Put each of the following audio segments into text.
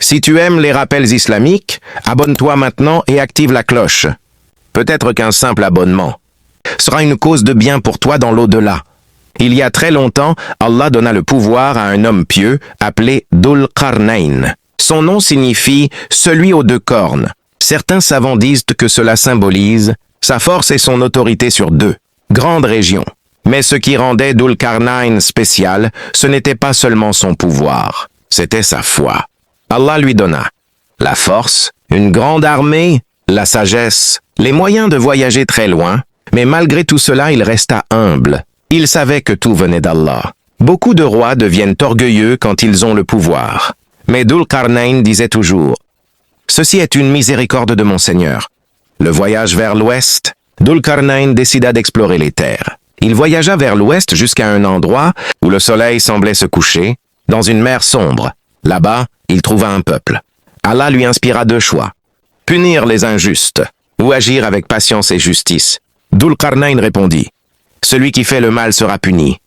Si tu aimes les rappels islamiques, abonne-toi maintenant et active la cloche. Peut-être qu'un simple abonnement sera une cause de bien pour toi dans l'au-delà. Il y a très longtemps, Allah donna le pouvoir à un homme pieux appelé Dhul Qarnayn. Son nom signifie « celui aux deux cornes ». Certains savants disent que cela symbolise sa force et son autorité sur deux grandes régions. Mais ce qui rendait Dhul Qarnayn spécial, ce n'était pas seulement son pouvoir, c'était sa foi. Allah lui donna la force, une grande armée, la sagesse, les moyens de voyager très loin, mais malgré tout cela, il resta humble. Il savait que tout venait d'Allah. Beaucoup de rois deviennent orgueilleux quand ils ont le pouvoir. Mais Dhul Qarnayn disait toujours « Ceci est une miséricorde de mon Seigneur ». Le voyage vers l'ouest, Dhul Qarnayn décida d'explorer les terres. Il voyagea vers l'ouest jusqu'à un endroit où le soleil semblait se coucher, dans une mer sombre. Là-bas, il trouva un peuple. Allah lui inspira deux choix. Punir les injustes ou agir avec patience et justice. Dhul Qarnayn répondit « Celui qui fait le mal sera puni.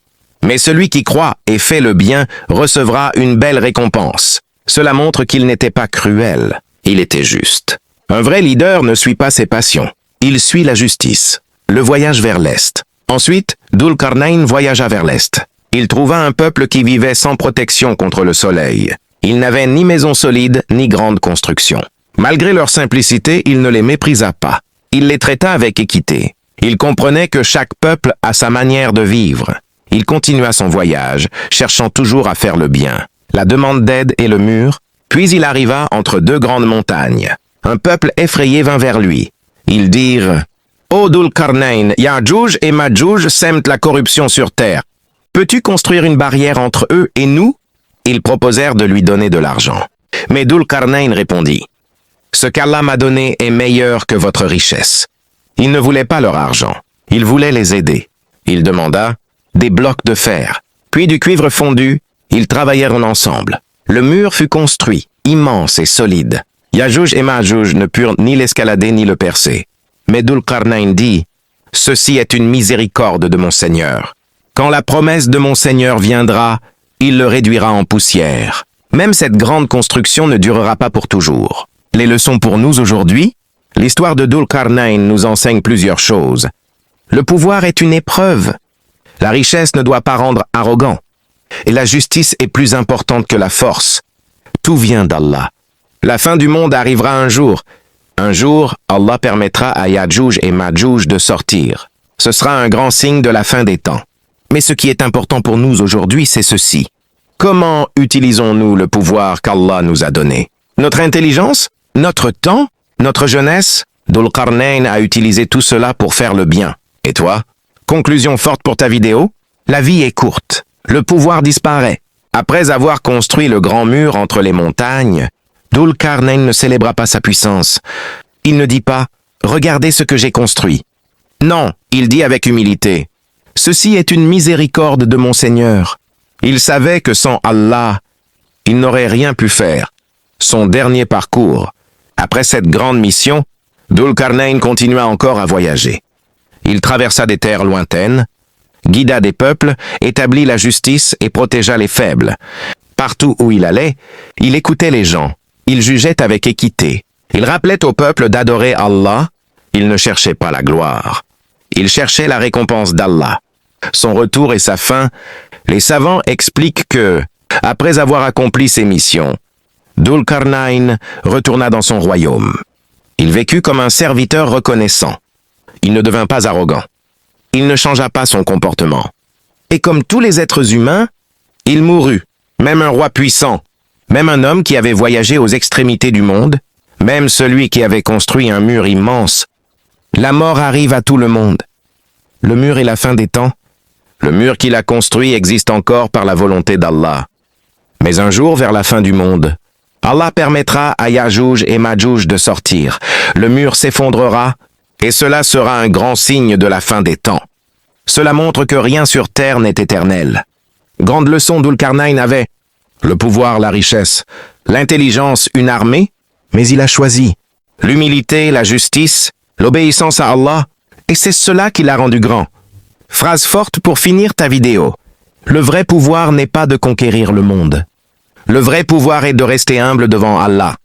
Mais celui qui croit et fait le bien recevra une belle récompense. » Cela montre qu'il n'était pas cruel, il était juste. Un vrai leader ne suit pas ses passions. Il suit la justice. Le voyage vers l'Est. Ensuite, Dhul Qarnayn voyagea vers l'Est. Il trouva un peuple qui vivait sans protection contre le soleil. Ils n'avaient ni maison solide, ni grande construction. Malgré leur simplicité, il ne les méprisa pas. Il les traita avec équité. Il comprenait que chaque peuple a sa manière de vivre. Il continua son voyage, cherchant toujours à faire le bien. La demande d'aide et le mur, puis il arriva entre deux grandes montagnes. Un peuple effrayé vint vers lui. Ils dirent « Ô Dhul Qarnayn, Ya'juj et Ma'juj sèment la corruption sur terre. Peux-tu construire une barrière entre eux et nous ?» Ils proposèrent de lui donner de l'argent. Mais Dhul Qarnayn répondit « Ce qu'Allah m'a donné est meilleur que votre richesse. » Il ne voulait pas leur argent, il voulait les aider. Il demanda des blocs de fer, puis du cuivre fondu. Ils travaillèrent ensemble. Le mur fut construit, immense et solide. Ya'juj et Ma'juj ne purent ni l'escalader ni le percer. Mais Dhul Qarnayn dit « Ceci est une miséricorde de mon Seigneur. Quand la promesse de mon Seigneur viendra, il le réduira en poussière. Même cette grande construction ne durera pas pour toujours. » Les leçons pour nous aujourd'hui? L'histoire de Dhul Qarnayn nous enseigne plusieurs choses. Le pouvoir est une épreuve. La richesse ne doit pas rendre arrogant. Et la justice est plus importante que la force. Tout vient d'Allah. La fin du monde arrivera un jour. Un jour, Allah permettra à Ya'juj et Ma'juj de sortir. Ce sera un grand signe de la fin des temps. Mais ce qui est important pour nous aujourd'hui, c'est ceci. Comment utilisons-nous le pouvoir qu'Allah nous a donné? Notre intelligence? Notre temps? Notre jeunesse? Dhul Qarnayn a utilisé tout cela pour faire le bien. Et toi? Conclusion forte pour ta vidéo? La vie est courte. Le pouvoir disparaît. Après avoir construit le grand mur entre les montagnes, Dhul Qarnayn ne célébra pas sa puissance. Il ne dit pas « Regardez ce que j'ai construit ». Non, il dit avec humilité « Ceci est une miséricorde de mon Seigneur ». Il savait que sans Allah, il n'aurait rien pu faire. Son dernier parcours. Après cette grande mission, Dhul Qarnayn continua encore à voyager. Il traversa des terres lointaines, guida des peuples, établit la justice et protégea les faibles. Partout où il allait, il écoutait les gens, il jugeait avec équité. Il rappelait au peuple d'adorer Allah, il ne cherchait pas la gloire. Il cherchait la récompense d'Allah. Son retour et sa fin, les savants expliquent que, après avoir accompli ses missions, Dhul Qarnayn retourna dans son royaume. Il vécut comme un serviteur reconnaissant. Il ne devint pas arrogant. Il ne changea pas son comportement. Et comme tous les êtres humains, il mourut, même un roi puissant, même un homme qui avait voyagé aux extrémités du monde, même celui qui avait construit un mur immense. La mort arrive à tout le monde. Le mur est la fin des temps. Le mur qu'il a construit existe encore par la volonté d'Allah. Mais un jour, vers la fin du monde, Allah permettra à Ya'juj et Ma'juj de sortir. Le mur s'effondrera, et cela sera un grand signe de la fin des temps. Cela montre que rien sur terre n'est éternel. Grande leçon Dhul Qarnayn avait le pouvoir, la richesse, l'intelligence, une armée, mais il a choisi l'humilité, la justice, l'obéissance à Allah, et c'est cela qui l'a rendu grand. Phrase forte pour finir ta vidéo. Le vrai pouvoir n'est pas de conquérir le monde. Le vrai pouvoir est de rester humble devant Allah.